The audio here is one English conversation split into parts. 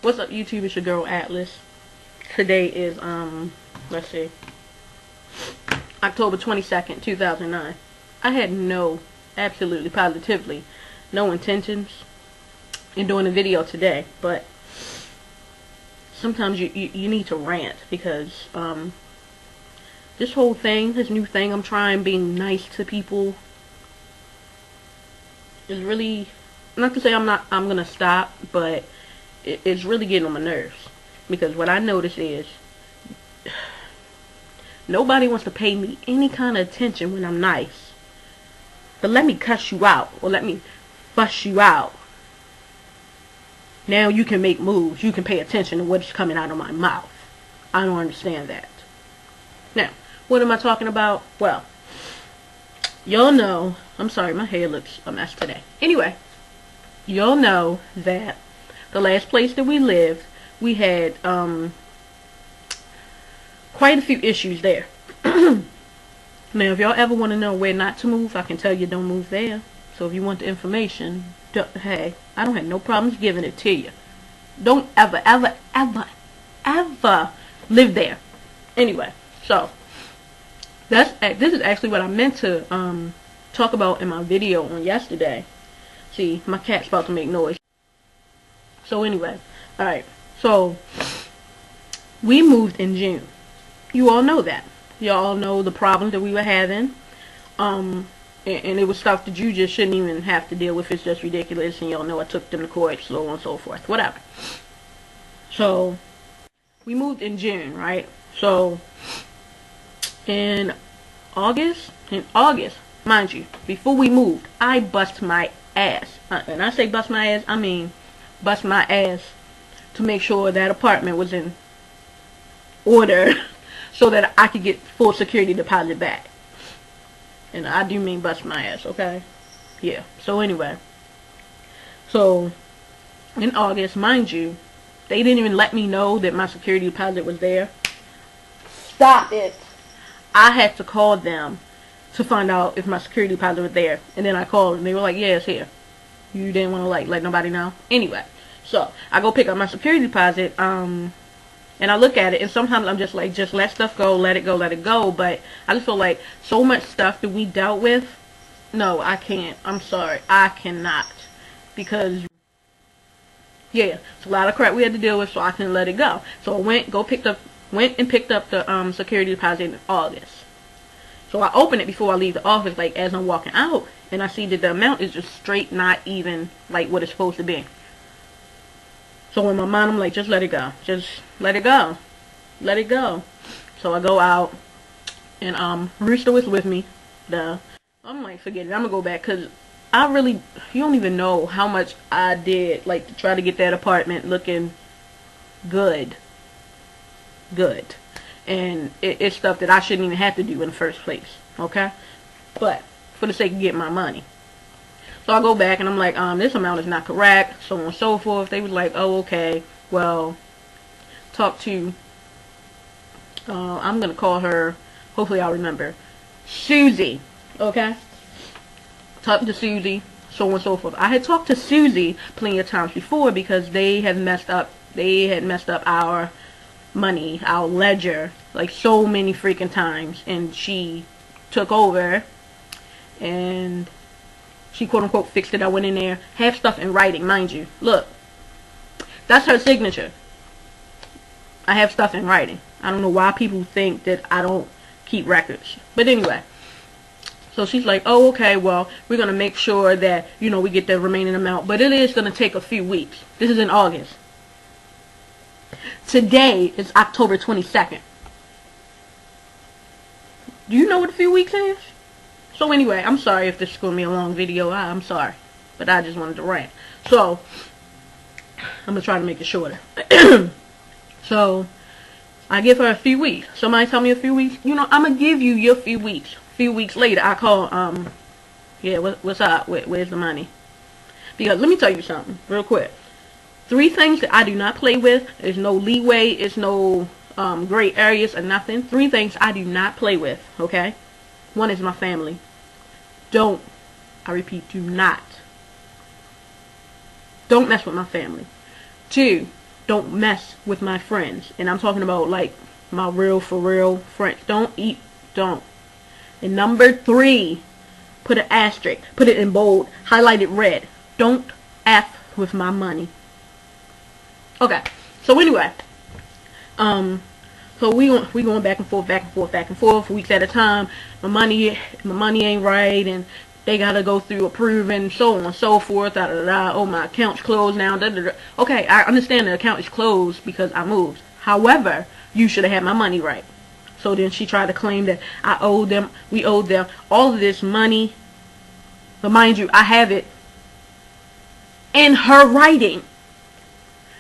What's up, YouTube? It's your girl Atlas. Today is let's see, October 22nd, 2009. I had absolutely positively no intentions in doing a video today, but sometimes you need to rant because this whole thing, this new thing I'm trying, being nice to people, is really, not to say I'm gonna stop, but it's really getting on my nerves. Because what I notice is nobody wants to pay me any kind of attention when I'm nice. But let me cuss you out, or let me fuss you out. Now you can make moves. You can pay attention to what's coming out of my mouth. I don't understand that. Now, what am I talking about? Well, y'all know, I'm sorry, my hair looks a mess today. Anyway, y'all know that the last place that we lived, we had quite a few issues there. Now, if y'all ever want to know where not to move, I can tell you don't move there. So if you want the information, hey, I don't have no problems giving it to you. Don't ever live there. Anyway, so this is actually what I meant to talk about in my video on yesterday. See, my cat's about to make noise. So anyway, alright, so we moved in June. You all know that. You all know the problems that we were having. And it was stuff that you just shouldn't even have to deal with. It's just ridiculous. And y'all know I took them to court, so on and so forth. Whatever. So, we moved in June, right? So, in August, mind you, before we moved, I bust my ass. And I say bust my ass, I mean bust my ass to make sure that apartment was in order so that I could get full security deposit back. And I do mean bust my ass, okay? Yeah. So anyway. So, in August, mind you, they didn't even let me know that my security deposit was there. Stop it. I had to call them to find out if my security deposit was there. And then I called and they were like, yeah, it's here. You didn't want to let nobody know. Anyway, so I go pick up my security deposit, and I look at it, and sometimes I'm just like, just let stuff go, let it go. But I just feel like so much stuff that we dealt with, no, I can't. I'm sorry, I cannot, because yeah, it's a lot of crap we had to deal with, so I can let it go. So I went and picked up the security deposit in August. So I open it before I leave the office, like as I'm walking out, and I see that the amount is just straight not even like what it's supposed to be. So in my mind, I'm like, just let it go. Just let it go. Let it go. So I go out, and Rooster was with me. I'm like, forget it. I'm gonna go back, because you don't even know how much I did, like, to try to get that apartment looking good. Good. And it's stuff that I shouldn't even have to do in the first place, okay? But for the sake of getting my money. So I go back and I'm like, this amount is not correct, so on and so forth. They was like, oh, okay, well, talk to, I'm going to call her, hopefully I'll remember, Susie, okay? Talk to Susie, so on and so forth. I had talked to Susie plenty of times before because they had messed up our money, our ledger, like so many freaking times, and she took over and she quote unquote fixed it. I went in there, have stuff in writing, mind you. Look, that's her signature. I have stuff in writing. I don't know why people think that I don't keep records, but anyway. So she's like, oh, okay, well, we're gonna make sure that, you know, we get the remaining amount, but it is gonna take a few weeks. This is in August. Today is October 22nd. Do you know what a few weeks is? So anyway, I'm sorry if this is going to be a long video. I'm sorry. But I just wanted to rant. So, I'm going to try to make it shorter. So, I give her a few weeks. Somebody tell me a few weeks. You know, I'm going to give you your few weeks. A few weeks later, I call, yeah, what's up? Where's the money? Because let me tell you something real quick. 3 things that I do not play with. There's no leeway. It's no gray areas or nothing. 3 things I do not play with, okay? 1 is my family. I repeat, do not. Don't mess with my family. 2, don't mess with my friends. And I'm talking about like my real for real friends. Don't. And number 3, put an asterisk, put it in bold, highlight it red. Don't F with my money. Okay, so anyway, so we going back and forth, weeks at a time. My money ain't right, and they gotta go through approving, so on and so forth. Da, da, da. Oh, my account's closed now. Da, da, da. Okay, I understand the account is closed because I moved. However, you should have had my money right. So then she tried to claim that we owed them all of this money. But mind you, I have it in her writing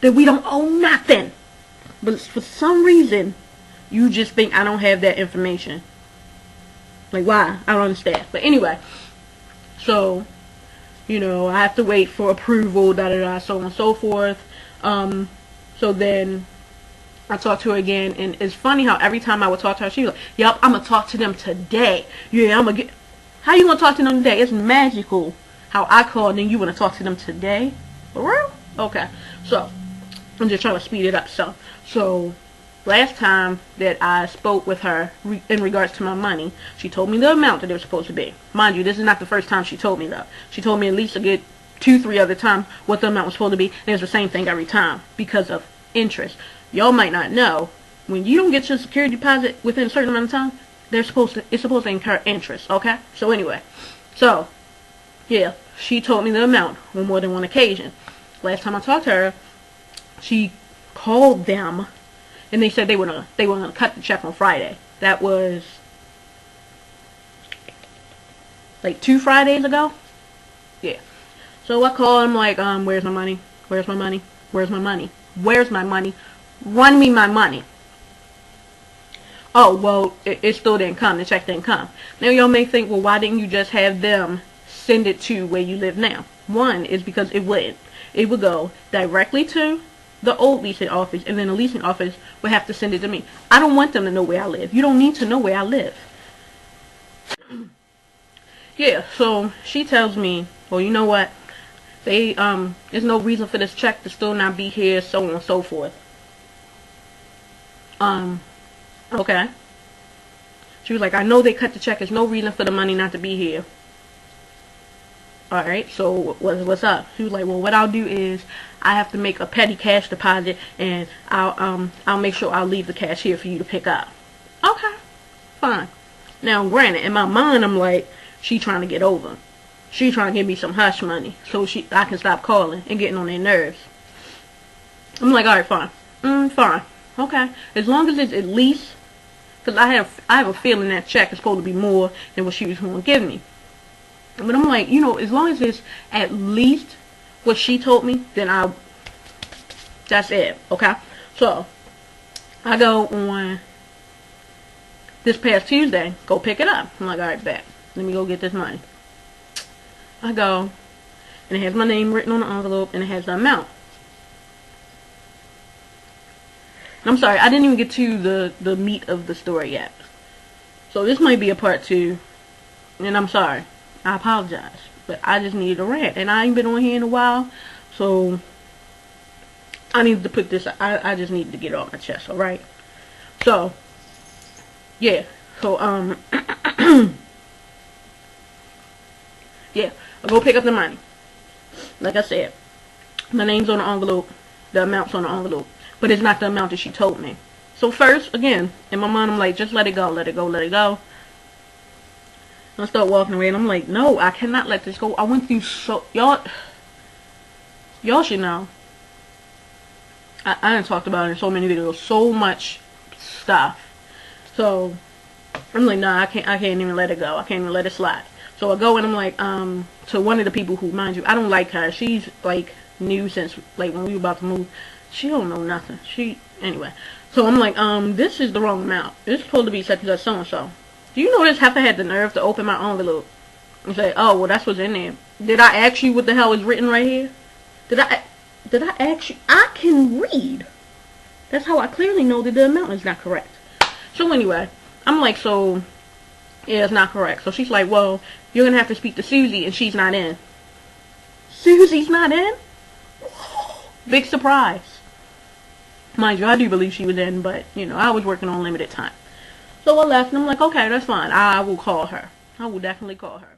that we don't owe nothing. But for some reason, you just think I don't have that information. Like, why? I don't understand. But anyway, so, you know, I have to wait for approval, da da da, so on and so forth. So then I talked to her again, and it's funny how every time I would talk to her, she was like, "Yup, I'm gonna talk to them today. Yeah, I'm gonna get." How you gonna talk to them today? It's magical how I called and you wanna talk to them today. For real? Okay. So I'm just trying to speed it up. So last time that I spoke with her in regards to my money, she told me the amount that it was supposed to be. Mind you, this is not the first time she told me that. She told me at least a good 2-3 other times what the amount was supposed to be. And it's the same thing every time because of interest. Y'all might not know, when you don't get your security deposit within a certain amount of time, it's supposed to incur interest, okay? So anyway, so yeah, she told me the amount on more than one occasion. Last time I talked to her, she called them and they said they were gonna cut the check on Friday. That was like 2 Fridays ago. Yeah. So I called them like, where's my money? Where's my money? Where's my money? Where's my money? Run me my money. Oh, well, it still didn't come. The check didn't come. Now y'all may think, well, why didn't you just have them send it to where you live now? One is because it wouldn't. It would go directly to the old leasing office, and then the leasing office would have to send it to me. I don't want them to know where I live. You don't need to know where I live. Yeah, so she tells me, well, you know what? There's no reason for this check to still not be here, so on and so forth. Okay. She was like, I know they cut the check. There's no reason for the money not to be here. Alright, so what's up? She was like, well, what I'll do is I have to make a petty cash deposit, and I'll make sure I'll leave the cash here for you to pick up. Okay, fine. Now, granted, in my mind, I'm like, she trying to get over. She trying to give me some hush money so I can stop calling and getting on their nerves. I'm like, alright, fine. Fine. Okay. As long as it's at least, because I have a feeling that check is supposed to be more than what she was going to give me. But I'm like, you know, as long as it's at least what she told me, then that's it. Okay. So I go on this past Tuesday, go pick it up. I'm like, alright, bet. Let me go get this money. I go, and it has my name written on the envelope, and it has the amount. And I'm sorry, I didn't even get to the meat of the story yet. So this might be a part 2, and I'm sorry. I apologize. But I just needed a rant, and I ain't been on here in a while, so I needed to put this, I just needed to get it off my chest, alright? So, yeah. So, yeah, I go pick up the money. Like I said, my name's on the envelope, the amount's on the envelope, but it's not the amount that she told me. So first, again, in my mind, I'm like, just let it go, let it go, let it go. And I start walking away, and I'm like, no, I cannot let this go. I went through so, y'all should know. I done talked about it in so many videos, so much stuff. So I'm like, nah, I can't even let it go. I can't even let it slide. So I go and I'm like, to one of the people who, mind you, I don't like her. She's like new since like when we were about to move. She don't know nothing. Anyway. So I'm like, this is the wrong amount. It's supposed to be such and such so and so. Do you know this heifer had the nerve to open my envelope and say, oh, well, that's what's in there. Did I ask you what the hell is written right here? Did I ask you? I can read. That's how I clearly know that the amount is not correct. So anyway, I'm like, so, yeah, it's not correct. So she's like, well, you're going to have to speak to Susie, and she's not in. Susie's not in? Big surprise. Mind you, I do believe she was in, but, you know, I was working on limited time. So I left, and I'm like, okay, that's fine. I will call her. I will definitely call her.